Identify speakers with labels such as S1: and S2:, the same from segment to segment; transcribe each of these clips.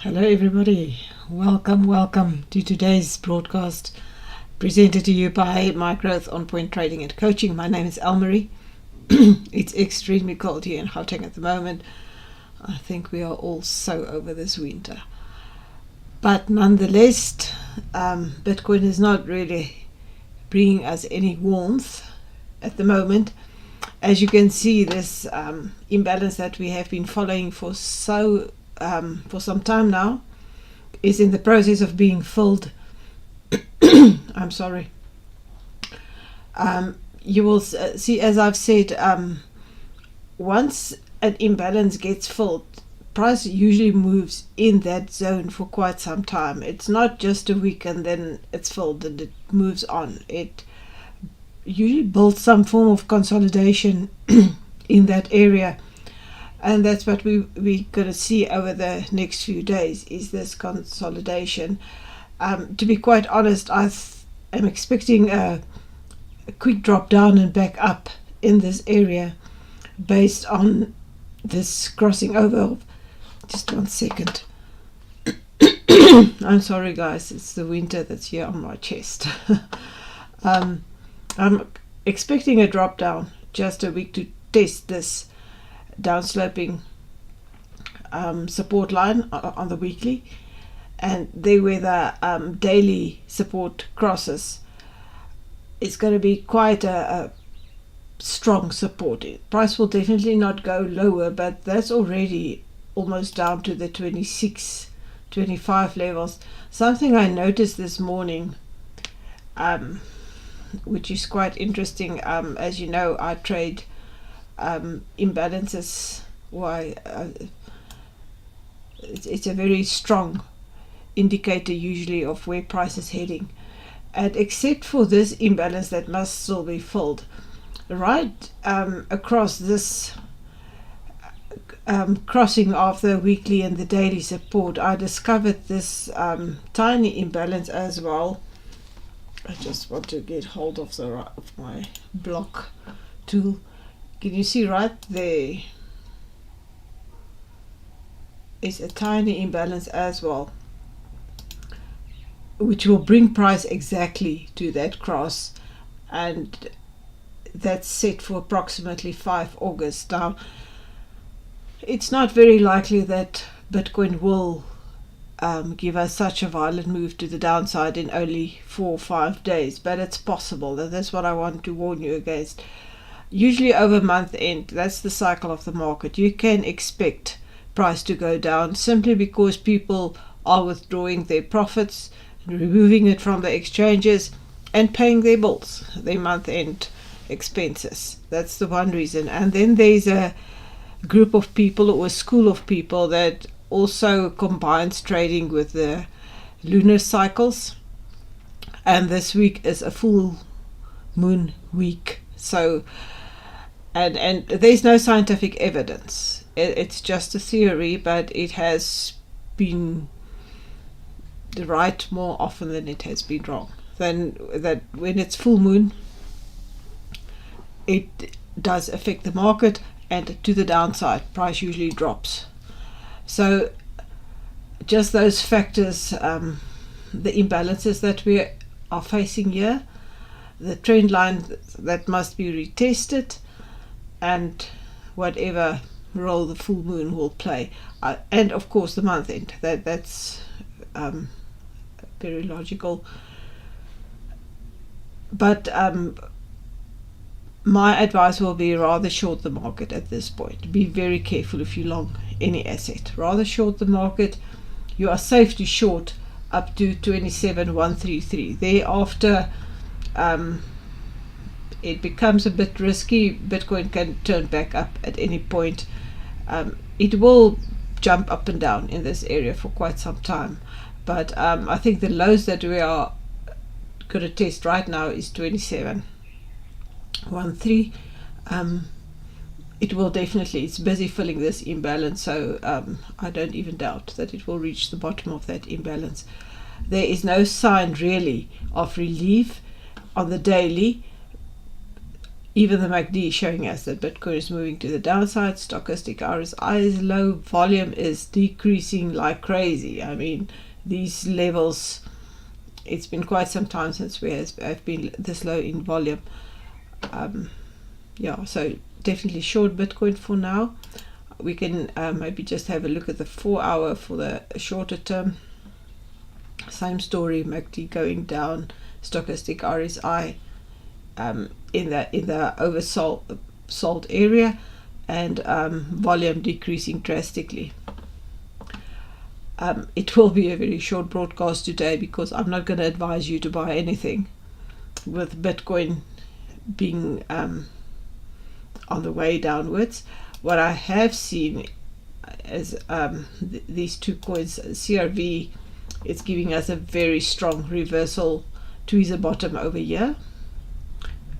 S1: Hello everybody, welcome to today's broadcast presented to you by MyGrowth OnPoint Trading and Coaching. My name is Elmarie. It's extremely cold here in Gauteng at the moment. I think we are all so over this winter. But nonetheless, Bitcoin is not really bringing us any warmth at the moment. As you can see, this imbalance that we have been following for some time now is in the process of being filled. I'm sorry. You will see, as I've said, once an imbalance gets filled, price usually moves in that zone for quite some time. It's not just a week and then it's filled and it moves on. It usually builds some form of consolidation in that area. And that's what we're going to see over the next few days, is this consolidation. To be quite honest, I am expecting a quick drop down and back up in this area based on this crossing over of, just 1 second. I'm sorry guys, it's the winter that's here on my chest. I'm expecting a drop down, just a week to test this downsloping support line on the weekly, and there where the daily support crosses, it's going to be quite a strong support. Price will definitely not go lower, but that's already almost down to the 26-25 levels. Something I noticed this morning, which is quite interesting. As you know, I trade imbalances. It's a very strong indicator usually of where price is heading, and except for this imbalance that must still be filled, right across this crossing of the weekly and the daily support, I discovered this tiny imbalance as well. I just want to get hold of my block tool. Can you see right there is a tiny imbalance as well, which will bring price exactly to that cross, and that's set for approximately 5 August. Now, it's not very likely that Bitcoin will give us such a violent move to the downside in only 4 or 5 days, but it's possible. That's what I want to warn you against. Usually over month end, that's the cycle of the market, you can expect price to go down simply because people are withdrawing their profits, removing it from the exchanges and paying their bills, their month end expenses. That's the one reason. And then there's a group of people or a school of people that also combines trading with the lunar cycles, and this week is a full moon week. So and there's no scientific evidence, it's just a theory, but it has been right more often than it has been wrong. Then that when it's full moon, it does affect the market, and to the downside, price usually drops. So just those factors, the imbalances that we are facing here, the trend line that must be retested, and whatever role the full moon will play, and of course the month end, that's very logical. But my advice will be rather short the market at this point. Be very careful if you long any asset, rather short the market. You are safe to short up to 27,133. Thereafter it becomes a bit risky. Bitcoin can turn back up at any point. It will jump up and down in this area for quite some time, but I think the lows that we are going to test right now is 27,133. It will definitely, it's busy filling this imbalance, so I don't even doubt that it will reach the bottom of that imbalance. There is no sign really of relief on the daily. even the MACD is showing us that Bitcoin is moving to the downside. Stochastic RSI is low. Volume is decreasing like crazy. I mean, these levels, it's been quite some time since we have been this low in volume. Yeah, so definitely short Bitcoin for now. We can maybe just have a look at the 4 hour for the shorter term. Same story, MACD going down, stochastic RSI in the oversold area, and volume decreasing drastically. It will be a very short broadcast today because I'm not going to advise you to buy anything with Bitcoin being on the way downwards. What I have seen is these two coins, CRV, it's giving us a very strong reversal tweezer bottom over here.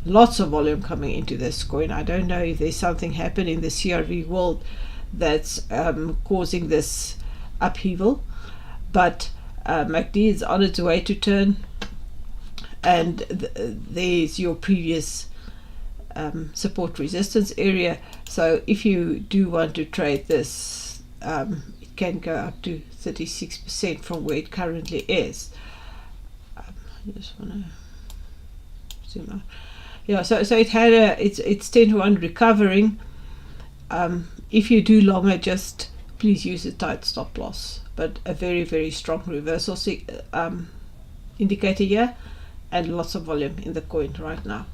S1: Lots of volume coming into this coin. I don't know if there's something happening in the CRV world that's causing this upheaval, but MACD is on its way to turn, and there's your previous support resistance area. So if you do want to trade this, it can go up to 36% from where it currently is. I just want to zoom out. Yeah, so it had it's 10 to 1 recovering. If you do longer, just please use a tight stop loss, but a very, very strong reversal indicator here, and lots of volume in the coin right now.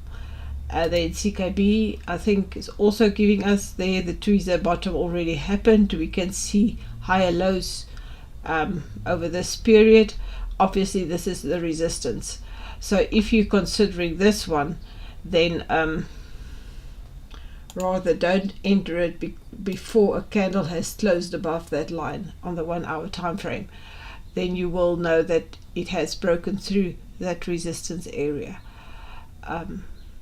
S1: Then CKB, I think, is also giving us there. The tweezer bottom already happened. We can see higher lows over this period. Obviously, this is the resistance. So if you're considering this one, then rather don't enter it before a candle has closed above that line on the 1 hour time frame. Then you will know that it has broken through that resistance area.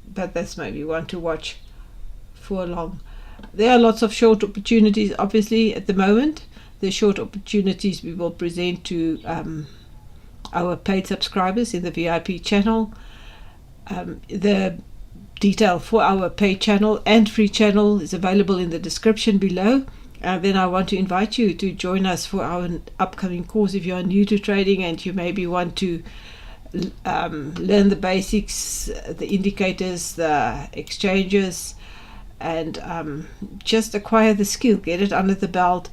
S1: But that's maybe one to watch for long. There are lots of short opportunities obviously at the moment. The short opportunities we will present to our paid subscribers in the VIP channel. The detail for our paid channel and free channel is available in the description below. Then I want to invite you to join us for our upcoming course if you are new to trading and you maybe want to learn the basics, the indicators, the exchanges, and just acquire the skill, get it under the belt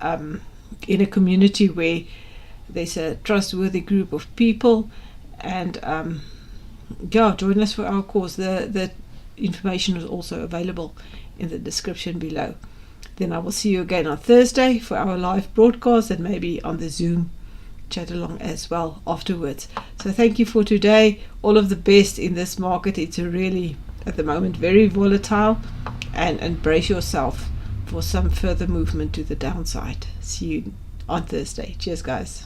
S1: in a community where there's a trustworthy group of people. And yeah, join us for our course. The information is also available in the description below. Then I will see you again on Thursday for our live broadcast, and maybe on the Zoom chat along as well afterwards. So thank you for today. All of the best in this market. It's really at the moment very volatile, and brace yourself for some further movement to the downside. See you on Thursday. Cheers, guys.